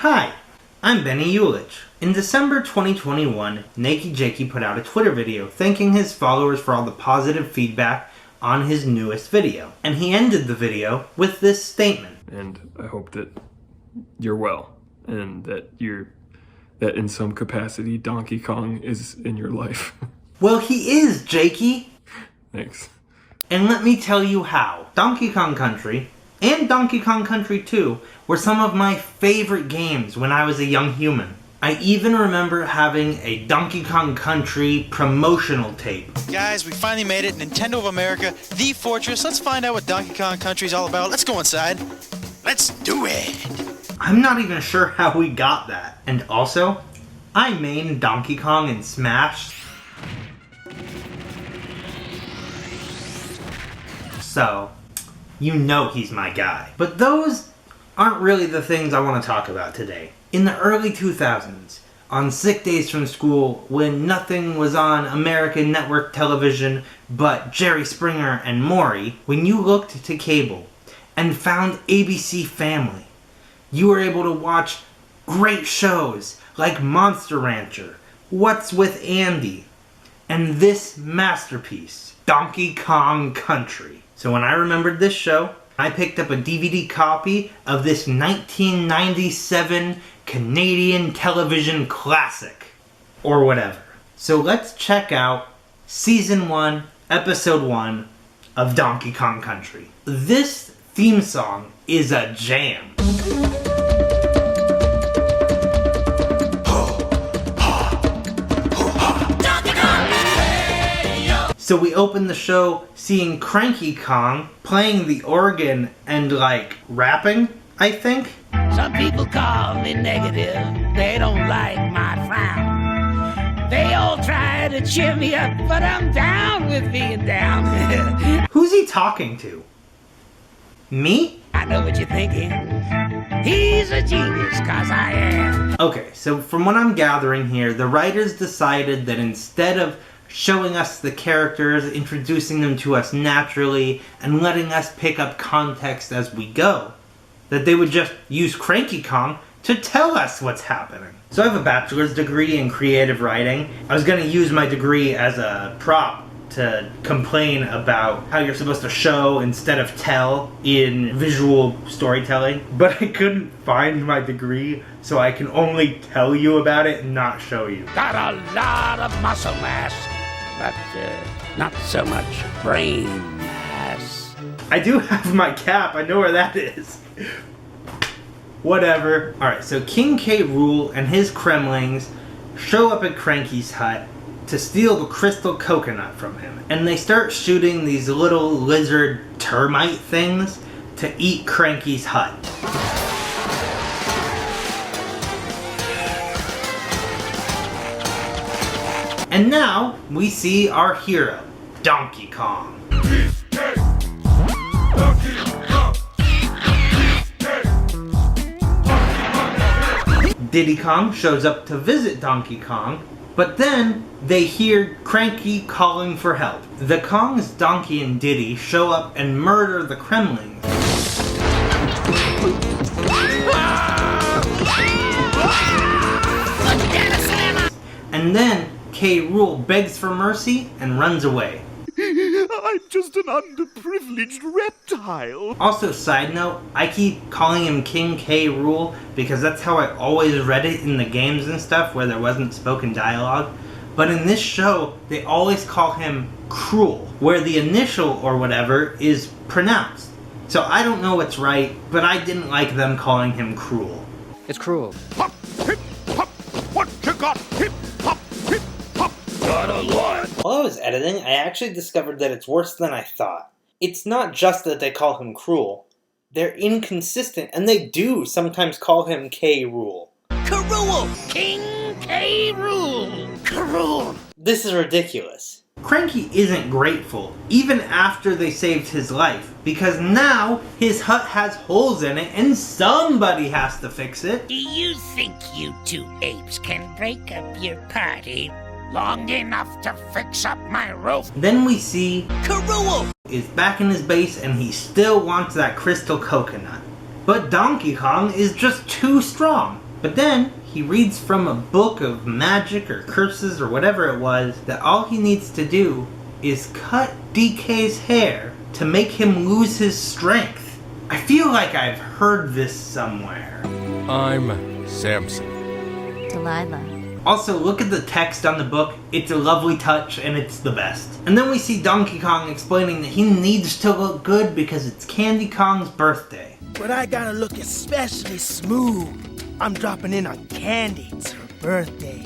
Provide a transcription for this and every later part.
Hi, I'm Benny Ulich. In December 2021, Nakey Jakey put out a Twitter video thanking his followers for all the positive feedback on his newest video. And he ended the video with this statement. And I hope that you're well, and that in some capacity Donkey Kong is in your life. Well, he is, Jakey. Thanks. And let me tell you how. Donkey Kong Country and Donkey Kong Country 2 were some of my favorite games when I was a young human. I even remember having a Donkey Kong Country promotional tape. Guys, we finally made it. Nintendo of America, the fortress. Let's find out what Donkey Kong Country is all about. Let's go inside. Let's do it. I'm not even sure how we got that. And also, I main Donkey Kong in Smash. So, you know he's my guy. But those aren't really the things I want to talk about today. In the early 2000s, on sick days from school, when nothing was on American network television but Jerry Springer and Maury, when you looked to cable and found ABC Family, you were able to watch great shows like Monster Rancher, What's with Andy, and this masterpiece, Donkey Kong Country. So when I remembered this show, I picked up a DVD copy of this 1997 Canadian television classic, or whatever. So let's check out Season 1, Episode 1 of Donkey Kong Country. This theme song is a jam. So we open the show seeing Cranky Kong playing the organ and rapping, I think. Some people call me negative, they don't like my frown. They all try to cheer me up, but I'm down with being down. Who's he talking to? Me? I know what you're thinking. He's a genius, 'cause I am. Okay, so from what I'm gathering here, the writers decided that instead of showing us the characters, introducing them to us naturally, and letting us pick up context as we go, that they would just use Cranky Kong to tell us what's happening. So I have a bachelor's degree in creative writing. I was going to use my degree as a prop to complain about how you're supposed to show instead of tell in visual storytelling, but I couldn't find my degree, so I can only tell you about it and not show you. Got a lot of muscle mass, but not so much brain mass. I do have my cap, I know where that is. Whatever. Alright, so King K. Rool and his Kremlings show up at Cranky's hut to steal the crystal coconut from him. And they start shooting these little lizard termite things to eat Cranky's hut. And now we see our hero, Donkey Kong. Diddy Kong shows up to visit Donkey Kong, but then they hear Cranky calling for help. The Kongs, Donkey, and Diddy show up and murder the Kremlings. And then K. Rool begs for mercy and runs away. I'm just an underprivileged reptile. Also, side note, I keep calling him King K. Rool because that's how I always read it in the games and stuff where there wasn't spoken dialogue. But in this show, they always call him Cruel, where the initial or whatever is pronounced. So I don't know what's right, but I didn't like them calling him Cruel. It's cruel. Hop, hip, hop, what you got? Hip, hop, hip, hop. Got a lot. While I was editing, I actually discovered that it's worse than I thought. It's not just that they call him Cruel. They're inconsistent, and they do sometimes call him K. Rool. Cruel! King K. Rool! Cruel! This is ridiculous. Cranky isn't grateful, even after they saved his life, because now his hut has holes in it and somebody has to fix it. Do you think you two apes can break up your party long enough to fix up my roof? Then we see Cruel is back in his base and he still wants that crystal coconut. But Donkey Kong is just too strong. But then he reads from a book of magic or curses or whatever it was that all he needs to do is cut DK's hair to make him lose his strength. I feel like I've heard this somewhere. I'm Samson. Delilah. Also, look at the text on the book. It's a lovely touch, and it's the best. And then we see Donkey Kong explaining that he needs to look good because it's Candy Kong's birthday. But I gotta look especially smooth. I'm dropping in on Candy. It's her birthday.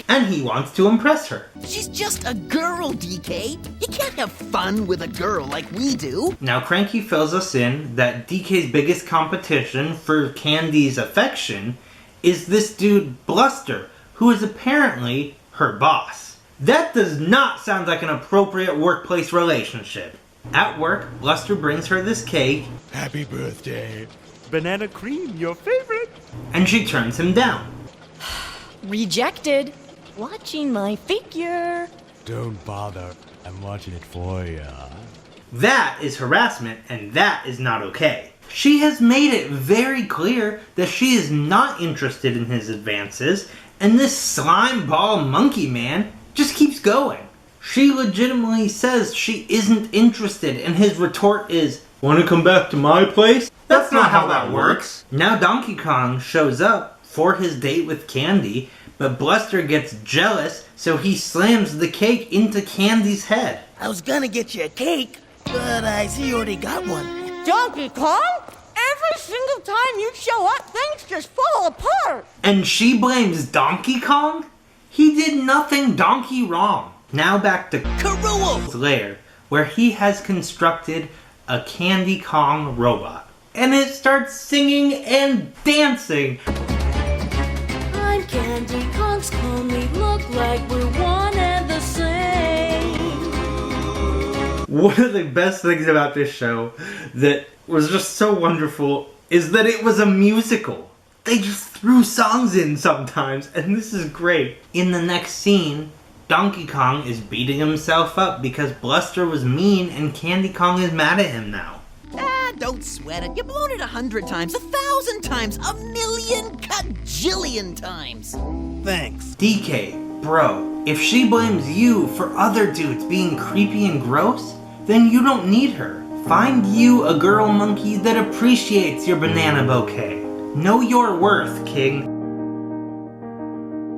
And he wants to impress her. She's just a girl, DK. You can't have fun with a girl like we do. Now Cranky fills us in that DK's biggest competition for Candy's affection is this dude Bluster, who is apparently her boss. That does not sound like an appropriate workplace relationship. At work, Bluster brings her this cake. Happy birthday. Banana cream, your favorite. And she turns him down. Rejected. Watching my figure. Don't bother. I'm watching it for ya. That is harassment, and that is not okay. She has made it very clear that she is not interested in his advances, and this slime ball monkey man just keeps going. She legitimately says she isn't interested, and his retort is, "Wanna come back to my place?" That's not how that works. Now Donkey Kong shows up for his date with Candy, but Bluster gets jealous, so he slams the cake into Candy's head. I was gonna get you a cake, but I see you already got one. Donkey Kong? Every single time you show up, things just fall apart. And she blames Donkey Kong? He did nothing donkey wrong. Now back to Karuo's lair, where he has constructed a Candy Kong robot. And it starts singing and dancing. I'm Candy Kong's clone. We look like we're one and the same. One of the best things about this show that was just so wonderful is that it was a musical. They just threw songs in sometimes, and this is great. In the next scene, Donkey Kong is beating himself up because Bluster was mean and Candy Kong is mad at him now. Don't sweat it. You've blown it 100 times, 1,000 times, 1,000,000 kajillion times. Thanks. DK, bro, if she blames you for other dudes being creepy and gross, then you don't need her. Find you a girl monkey that appreciates your banana bouquet. Know your worth, king.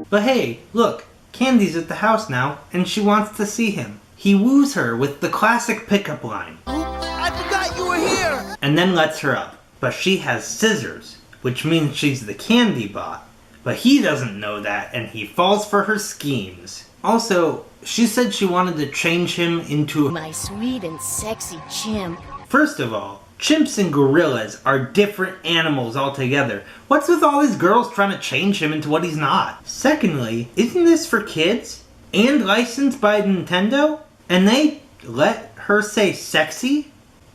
But hey, look, Candy's at the house now, and she wants to see him. He woos her with the classic pickup line. I forgot you were here. And then lets her up. But she has scissors, which means she's the candy bot. But he doesn't know that, and he falls for her schemes. Also, she said she wanted to change him into My sweet and sexy chimp. First of all, chimps and gorillas are different animals altogether. What's with all these girls trying to change him into what he's not? Secondly, isn't this for kids? And licensed by Nintendo? And they let her say sexy?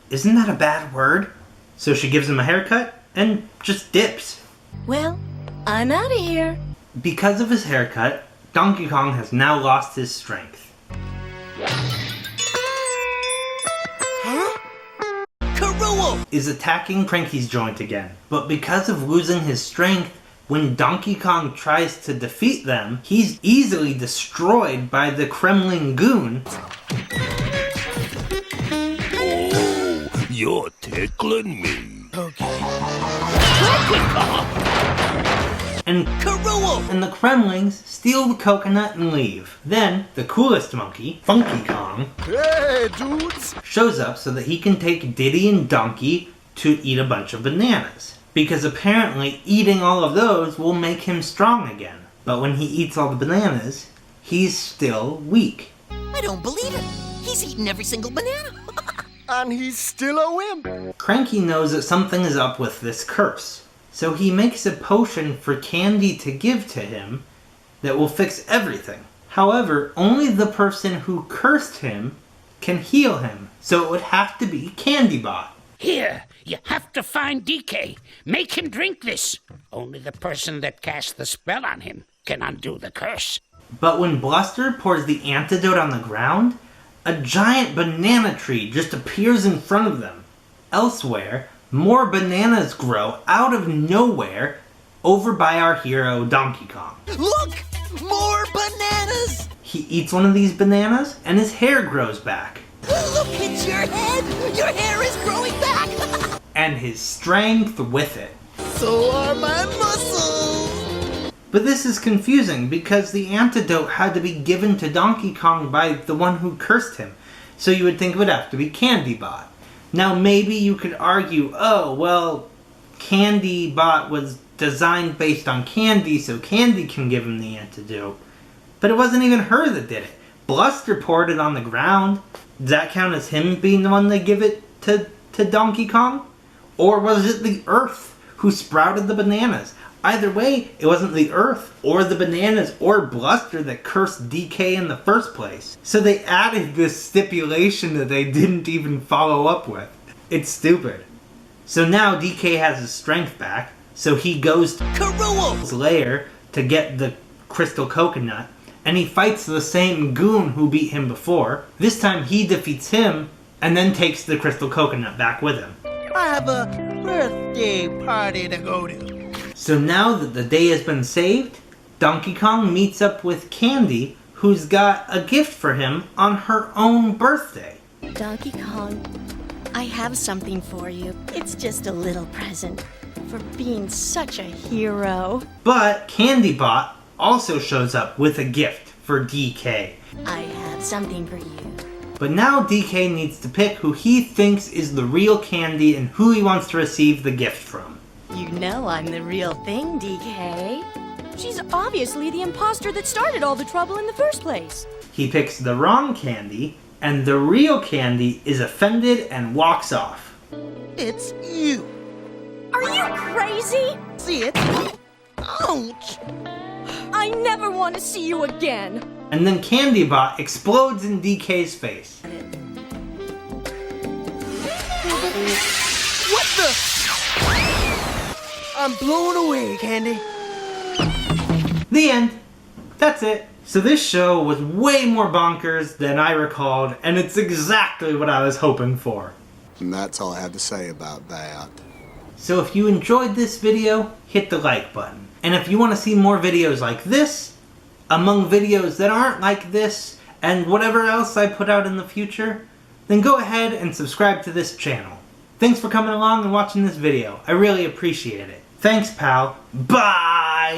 Isn't that a bad word? So she gives him a haircut and just dips. Well, I'm out of here. Because of his haircut, Donkey Kong has now lost his strength. Karuo Is attacking Cranky's joint again. But because of losing his strength, when Donkey Kong tries to defeat them, he's easily destroyed by the Kremling goon. Oh, you're tickling me. And Karuo the Kremlings steal the coconut and leave. Then, the coolest monkey, Funky Kong, Hey, dudes. shows up so that he can take Diddy and Donkey to eat a bunch of bananas. Because apparently eating all of those will make him strong again. But when he eats all the bananas, he's still weak. I don't believe it. He's eaten every single banana. And he's still a wimp. Cranky knows that something is up with this curse. So he makes a potion for Candy to give to him that will fix everything. However, only the person who cursed him can heal him. So it would have to be Candybot. Here, you have to find DK. Make him drink this. Only the person that cast the spell on him can undo the curse. But when Bluster pours the antidote on the ground, a giant banana tree just appears in front of them. Elsewhere, more bananas grow out of nowhere, over by our hero Donkey Kong. Look! More bananas! He eats one of these bananas and his hair grows back. Look at your head! Your hair is growing back! And his strength with it. So are my muscles! But this is confusing because the antidote had to be given to Donkey Kong by the one who cursed him. So you would think it would have to be Candy Bot. Now maybe you could argue, oh, well, Candy Bot was designed based on Candy, so Candy can give him the antidote. But it wasn't even her that did it. Bluster poured it on the ground. Does that count as him being the one that give it to Donkey Kong? Or was it the Earth who sprouted the bananas? Either way, it wasn't the Earth or the bananas or Bluster that cursed DK in the first place. So they added this stipulation that they didn't even follow up with. It's stupid. So now DK has his strength back, so he goes to Karuo's lair to get the crystal coconut, and he fights the same goon who beat him before. This time he defeats him, and then takes the crystal coconut back with him. I have a birthday party to go to. So now that the day has been saved, Donkey Kong meets up with Candy, who's got a gift for him on her own birthday. Donkey Kong, I have something for you. It's just a little present for being such a hero. But Candy Bot also shows up with a gift for DK. I have something for you. But now DK needs to pick who he thinks is the real Candy and who he wants to receive the gift from. You know I'm the real thing, DK. She's obviously the imposter that started all the trouble in the first place. He picks the wrong Candy, and the real Candy is offended and walks off. It's you. Are you crazy? See it? Ouch! I never want to see you again. And then Candy Bot explodes in DK's face. What the? I'm blown away, Candy. The end. That's it. So this show was way more bonkers than I recalled, and it's exactly what I was hoping for. And that's all I have to say about that. So if you enjoyed this video, hit the like button. And if you want to see more videos like this, among videos that aren't like this, and whatever else I put out in the future, then go ahead and subscribe to this channel. Thanks for coming along and watching this video. I really appreciate it. Thanks, pal. Bye!